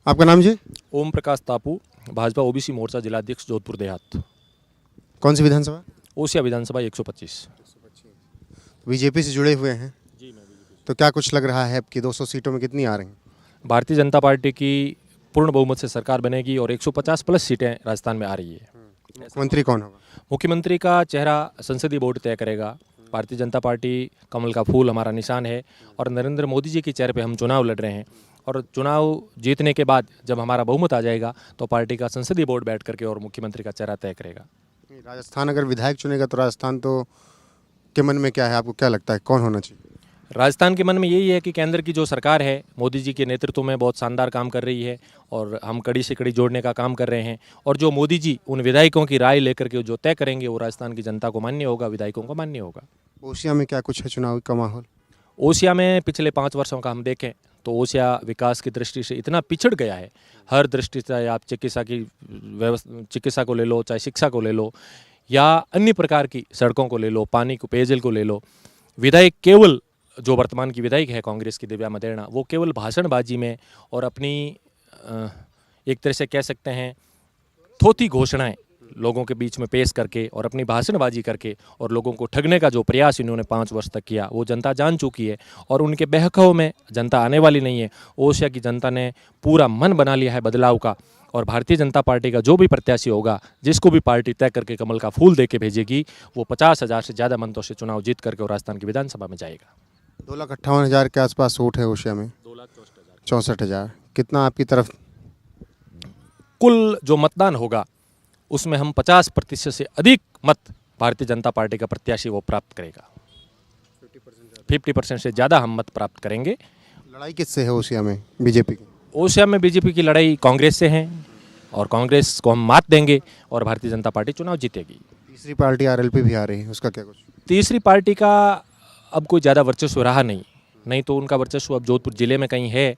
आपका नाम जी? ओम प्रकाश तापू, भाजपा ओबीसी मोर्चा जिलाध्यक्ष जोधपुर देहात। कौन सी विधानसभा? ओसिया विधानसभा 125। बीजेपी से जुड़े हुए हैं जी, तो क्या कुछ लग रहा है कि 200 सीटों में कितनी आ रही हैं? भारतीय जनता पार्टी की पूर्ण बहुमत से सरकार बनेगी और 150 प्लस सीटें राजस्थान में आ रही है। मुख्यमंत्री कौन होगा? मुख्यमंत्री का चेहरा संसदीय बोर्ड तय करेगा। भारतीय जनता पार्टी कमल का फूल हमारा निशान है और नरेंद्र मोदी जी के चेहरे पे हम चुनाव लड़ रहे हैं। और चुनाव जीतने के बाद जब हमारा बहुमत आ जाएगा तो पार्टी का संसदीय बोर्ड बैठ करके और मुख्यमंत्री का चेहरा तय करेगा। राजस्थान अगर विधायक चुनेगा तो राजस्थान तो के मन में क्या है, आपको क्या लगता है कौन होना चाहिए? राजस्थान के मन में यही है कि केंद्र की जो सरकार है मोदी जी के नेतृत्व में बहुत शानदार काम कर रही है और हम कड़ी से कड़ी जोड़ने का काम कर रहे हैं। और जो मोदी जी उन विधायकों की राय लेकर के जो तय करेंगे वो राजस्थान की जनता को मान्य होगा, विधायकों को मान्य होगा। ओसिया में क्या कुछ है चुनाव का माहौल? ओसिया में पिछले 5 वर्षों का हम देखें तो ओसिया विकास की दृष्टि से इतना पिछड़ गया है। हर दृष्टि से आप चिकित्सा को ले लो, चाहे शिक्षा को ले लो या अन्य प्रकार की सड़कों को ले लो, पानी को, पेयजल को ले लो। विधायक केवल जो वर्तमान की विधायक है कांग्रेस की दिव्या मदेरणा, वो केवल भाषणबाजी में और अपनी एक तरह से कह सकते हैं थोथी घोषणाएं लोगों के बीच में पेश करके और अपनी भाषणबाजी करके और लोगों को ठगने का जो प्रयास इन्होंने 5 वर्ष तक किया वो जनता जान चुकी है और उनके बहकाव में जनता आने वाली नहीं है। ओसिया की जनता ने पूरा मन बना लिया है बदलाव का और भारतीय जनता पार्टी का जो भी प्रत्याशी होगा, जिसको भी पार्टी तय करके कमल का फूल दे के भेजेगी, वो 50,000 से ज़्यादा मतों से चुनाव जीत करके और राजस्थान की विधानसभा में जाएगा। 2,58,000 के आसपास वोट है ओसिया में। 64,000 कितना आपकी तरफ? कुल जो मतदान होगा उसमें हम 50% से अधिक मत भारतीय जनता पार्टी का प्रत्याशी वो प्राप्त करेगा। 50% से ज़्यादा हम मत प्राप्त करेंगे। लड़ाई किससे है ओसिया में बीजेपी की? ओसिया में बीजेपी की लड़ाई कांग्रेस से है और कांग्रेस को हम मात देंगे और भारतीय जनता पार्टी चुनाव जीतेगी। तीसरी पार्टी आरएलपी भी आ रही है, उसका क्या कुछ? तीसरी पार्टी का अब कोई ज़्यादा वर्चस्व रहा नहीं तो उनका वर्चस्व अब जोधपुर जिले में कहीं है।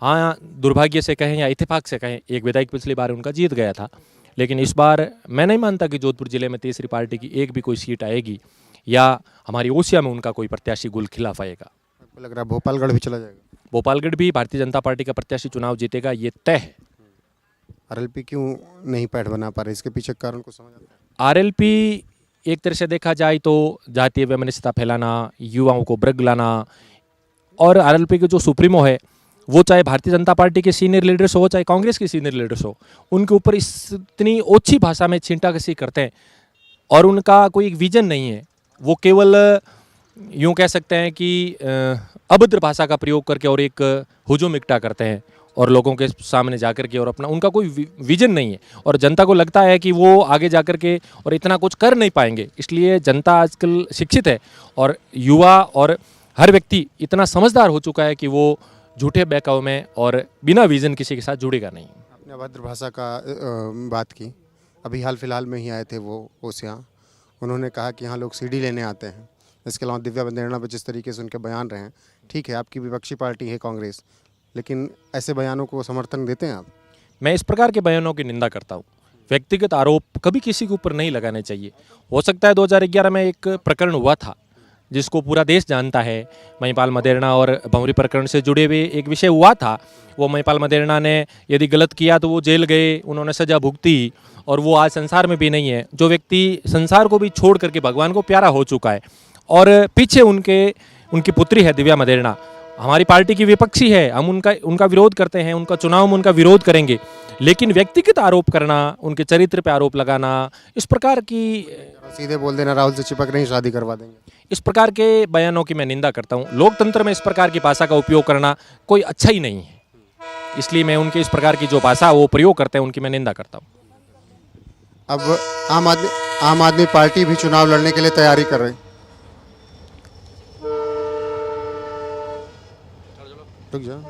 हाँ, दुर्भाग्य से कहें या इत्तेफाक से कहें, एक विधायक पिछली बार उनका जीत गया था, लेकिन इस बार मैं नहीं मानता कि जोधपुर जिले में तीसरी पार्टी की एक भी कोई सीट आएगी या हमारी ओसिया में उनका कोई प्रत्याशी गुल खिला पाएगा। आपको लग रहा है भोपालगढ़ भी चला जाएगा? भोपालगढ़ भी भारतीय जनता पार्टी का प्रत्याशी चुनाव जीतेगा, ये तय है। आरएलपी क्यों नहीं पैठ बना पा रही, इसके पीछे कारण को समझ आता है? आरएलपी एक तरह से देखा जाए तो जातीय वैमनस्यता फैलाना, युवाओं को ब्रग लाना, और आरएलपी के जो सुप्रीमो है वो चाहे भारतीय जनता पार्टी के सीनियर लीडर्स हो चाहे कांग्रेस के सीनियर लीडर्स हो, उनके ऊपर इतनी ओछी भाषा में छींटाकशी करते हैं और उनका कोई एक विजन नहीं है। वो केवल यूँ कह सकते हैं कि अभद्र भाषा का प्रयोग करके और एक हुजूम इकट्ठा करते हैं और लोगों के सामने जाकर के और अपना उनका कोई विजन नहीं है और जनता को लगता है कि वो आगे जाकर के और इतना कुछ कर नहीं पाएंगे। इसलिए जनता आजकल शिक्षित है और युवा और हर व्यक्ति इतना समझदार हो चुका है कि वो झूठे बहकाव में और बिना विजन किसी के साथ जुड़ेगा नहीं। आपने अभद्र भाषा का बात की, अभी हाल फिलहाल में ही आए थे वो ओसिया, उन्होंने कहा कि यहाँ लोग सीडी लेने आते हैं। इसके अलावा दिव्या मदेरणा पर जिस तरीके से उनके बयान रहे हैं, ठीक है आपकी विपक्षी पार्टी है कांग्रेस, लेकिन ऐसे बयानों को समर्थन देते हैं आप? मैं इस प्रकार के बयानों की निंदा करता हूँ। व्यक्तिगत आरोप कभी किसी के ऊपर नहीं लगाने चाहिए। हो सकता है 2011 में एक प्रकरण हुआ था जिसको पूरा देश जानता है, महिपाल मदेरणा और भंवरी प्रकरण से जुड़े हुए एक विषय हुआ था। वो महिपाल मदेरणा ने यदि गलत किया तो वो जेल गए, उन्होंने सजा भुगती और वो आज संसार में भी नहीं है। जो व्यक्ति संसार को भी छोड़ करके भगवान को प्यारा हो चुका है और पीछे उनकी पुत्री है दिव्या मदेरणा, हमारी पार्टी की विपक्षी है, हम उनका विरोध करते हैं, उनका चुनाव में उनका विरोध करेंगे, लेकिन व्यक्तिगत आरोप करना, उनके चरित्र पे आरोप लगाना, इस प्रकार की सीधे बोल देना राहुल से चिपक नहीं शादी करवा देंगे, इस प्रकार के बयानों की मैं निंदा करता हूँ। लोकतंत्र में इस प्रकार की भाषा का उपयोग करना कोई अच्छा ही नहीं है, इसलिए मैं उनके इस प्रकार की जो भाषा वो प्रयोग करते हैं उनकी मैं निंदा करता हूँ। अब आम आदमी पार्टी भी चुनाव लड़ने के लिए तैयारी कर रही। रुक जाओ।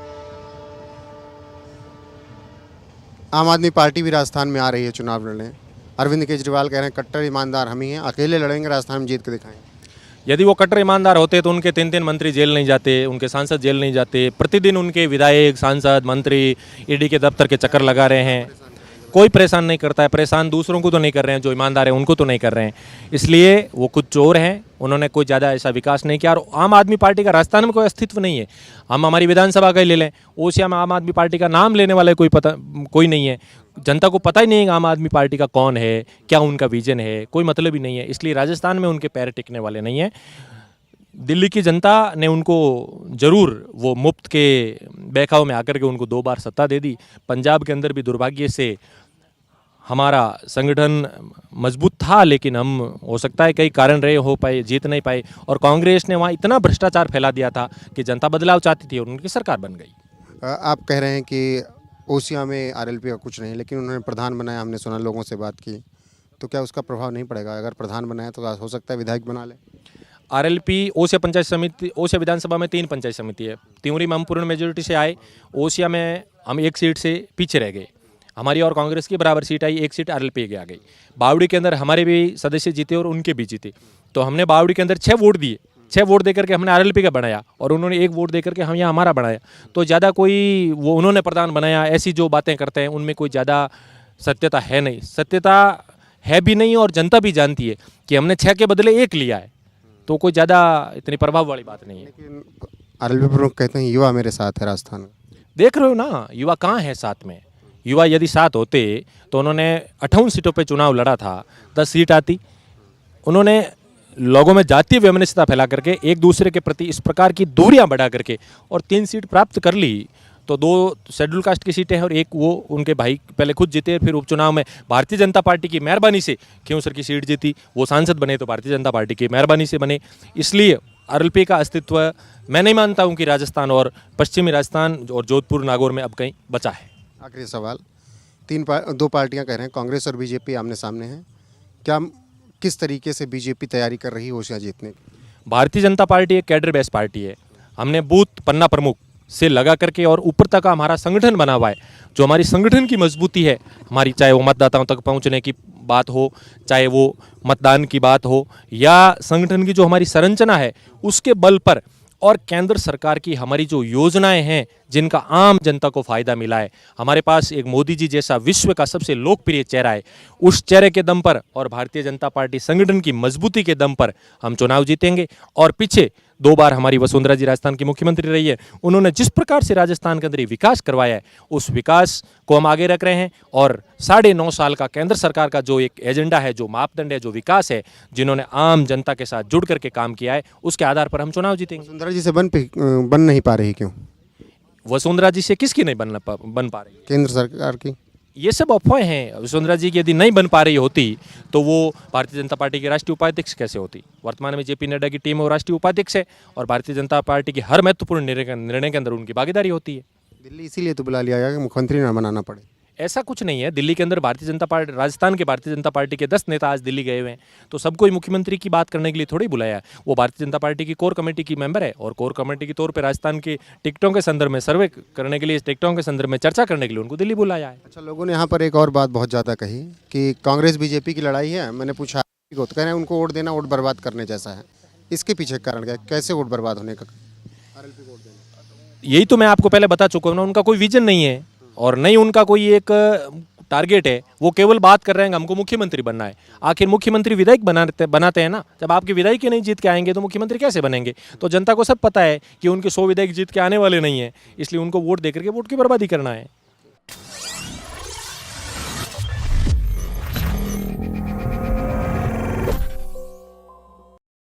आम आदमी पार्टी भी राजस्थान में आ रही है चुनाव लड़ने। अरविंद केजरीवाल कह रहे हैं कट्टर ईमानदार हम ही हैं, अकेले लड़ेंगे, राजस्थान में जीत के दिखाएंगे। यदि वो कट्टर ईमानदार होते तो उनके 3 मंत्री जेल नहीं जाते, उनके सांसद जेल नहीं जाते। प्रतिदिन उनके विधायक, सांसद, मंत्री ईडी के दफ्तर के चक्कर लगा रहे हैं। कोई परेशान नहीं करता है। परेशान दूसरों को तो नहीं कर रहे हैं, जो ईमानदार हैं उनको तो नहीं कर रहे हैं। इसलिए वो खुद चोर हैं, उन्होंने कोई ज़्यादा ऐसा विकास नहीं किया। और आम आदमी पार्टी का राजस्थान में कोई अस्तित्व नहीं है। हम हमारी विधानसभा का ही ले लें, ओसिया में आम आदमी पार्टी का नाम लेने वाले कोई नहीं है। जनता को पता ही नहीं है आम आदमी पार्टी का कौन है, क्या उनका विजन है, कोई मतलब ही नहीं है। इसलिए राजस्थान में उनके पैर टिकने वाले नहीं हैं। दिल्ली की जनता ने उनको ज़रूर वो मुफ्त के बहकाव में आकर के उनको 2 बार सत्ता दे दी। पंजाब के अंदर भी दुर्भाग्य से हमारा संगठन मजबूत था, लेकिन हम हो सकता है कई कारण रहे हो पाए, जीत नहीं पाए। और कांग्रेस ने वहाँ इतना भ्रष्टाचार फैला दिया था कि जनता बदलाव चाहती थी और उनकी सरकार बन गई। आप कह रहे हैं कि ओसिया में आरएलपी का कुछ नहीं, लेकिन उन्होंने प्रधान बनाया, हमने सुना, लोगों से बात की, तो क्या उसका प्रभाव नहीं पड़ेगा? अगर प्रधान बनाया तो हो सकता है विधायक बना ले। आरएलपी ओसिया पंचायत समिति, ओसिया विधानसभा में 3 पंचायत समिति है। त्यूरी में हम पूर्ण मेजोरिटी से आए, ओसिया में हम 1 सीट से पीछे रह गए। हमारी और कांग्रेस की बराबर सीट आई, 1 सीट आरएलपी के आ गई। बावड़ी के अंदर हमारे भी सदस्य जीते और उनके भी जीते, तो हमने बावड़ी के अंदर 6 वोट दिए। 6 वोट देकर के हमने आरएलपी का बनाया और उन्होंने 1 वोट देकर के हम यहाँ हमारा बनाया। तो ज़्यादा कोई वो उन्होंने प्रधान बनाया ऐसी जो बातें करते हैं उनमें कोई ज़्यादा सत्यता है नहीं। सत्यता है भी नहीं और जनता भी जानती है कि हमने 6 के बदले 1 लिया है, तो कोई ज़्यादा इतनी प्रभाव वाली बात नहीं है। लेकिन आरएलपी प्रमुख कहते हैं युवा मेरे साथ है राजस्थान में। देख रहे हो ना, युवा कहाँ है साथ में? युवा यदि साथ होते तो उन्होंने 58 सीटों पे चुनाव लड़ा था, 10 सीट आती। उन्होंने लोगों में जातीय वैमनस्यता फैला करके, एक दूसरे के प्रति इस प्रकार की दूरियां बढ़ा करके और 3 सीट प्राप्त कर ली। तो 2 शेड्यूल कास्ट की सीटें हैं और 1 वो उनके भाई पहले खुद जीते, फिर उपचुनाव में भारतीय जनता पार्टी की मेहरबानी से खेवसर की सीट जीती। वो सांसद बने तो भारतीय जनता पार्टी की मेहरबानी से बने। इसलिए आरएलपी का अस्तित्व मैं नहीं मानता हूँ कि राजस्थान और पश्चिमी राजस्थान और जोधपुर नागौर में अब कहीं बचा है। आखिरी सवाल, 2 पार्टियां कह रहे हैं, कांग्रेस और बीजेपी आमने सामने हैं, क्या किस तरीके से बीजेपी तैयारी कर रही है ओसिया जीतने की? भारतीय जनता पार्टी एक कैडर बेस्ड पार्टी है। हमने बूथ पन्ना प्रमुख से लगा करके और ऊपर तक का हमारा संगठन बना हुआ है। जो हमारी संगठन की मजबूती है हमारी, चाहे वो मतदाताओं तक पहुंचने की बात हो, चाहे वो मतदान की बात हो, या संगठन की जो हमारी संरचना है उसके बल पर, और केंद्र सरकार की हमारी जो योजनाएं हैं जिनका आम जनता को फायदा मिला है। हमारे पास एक मोदी जी जैसा विश्व का सबसे लोकप्रिय चेहरा है। उस चेहरे के दम पर और भारतीय जनता पार्टी संगठन की मजबूती के दम पर हम चुनाव जीतेंगे। और पीछे 2 बार हमारी वसुंधरा जी राजस्थान की मुख्यमंत्री रही है, उन्होंने जिस प्रकार से राजस्थान के अंदर विकास करवाया है उस विकास को हम आगे रख रहे हैं। और 9.5 साल का केंद्र सरकार का जो एक एजेंडा है, जो मापदंड है, जो विकास है, जिन्होंने आम जनता के साथ जुड़ करके काम किया है, उसके आधार पर हम चुनाव जीतेंगे। वसुंधरा जी से बन नहीं पा रही, क्यों? वसुंधरा जी से किसकी नहीं बन पा रही? केंद्र सरकार की। ये सब अफवाहें हैं। वसुंधरा जी की यदि नहीं बन पा रही होती तो वो भारतीय जनता पार्टी की राष्ट्रीय उपाध्यक्ष कैसे होती? वर्तमान में जेपी नड्डा की टीम वो राष्ट्रीय उपाध्यक्ष है और भारतीय जनता पार्टी की हर महत्वपूर्ण निर्णय के अंदर उनकी भागीदारी होती है। दिल्ली इसीलिए तो बुला लिया गया कि मुख्यमंत्री ना बनाना पड़े। ऐसा कुछ नहीं है। दिल्ली के अंदर भारतीय जनता पार्टी, राजस्थान के भारतीय जनता पार्टी के 10 नेता आज दिल्ली गए हुए हैं, तो सबको ही मुख्यमंत्री की बात करने के लिए थोड़ी बुलाया है। वो भारतीय जनता पार्टी की कोर कमेटी की मेंबर है और कोर कमेटी के तौर पर राजस्थान की टिकटों के संदर्भ में सर्वे करने के लिए, टिकटों के संदर्भ में चर्चा करने के लिए उनको दिल्ली बुलाया है। अच्छा, लोगों ने यहाँ पर एक और बात बहुत ज़्यादा कही कि कांग्रेस बीजेपी की लड़ाई है। मैंने पूछा तो कह रहे हैं उनको वोट देना वोट बर्बाद करने जैसा है। इसके पीछे कारण क्या है? कैसे वोट बर्बाद होने का? आरएलपी को वोट देना, यही तो मैं आपको पहले बता चुका हूँ ना। उनका कोई विजन नहीं है और नहीं उनका कोई एक टारगेट है। वो केवल बात कर रहे हैं हमको मुख्यमंत्री बनना है। आखिर मुख्यमंत्री विधायक बनाते हैं ना। जब आपके विधायक ही नहीं जीत के आएंगे तो मुख्यमंत्री कैसे बनेंगे? तो जनता को सब पता है कि उनके 100 विधायक जीत के आने वाले नहीं है, इसलिए उनको वोट देकर के वोट की बर्बादी करना है।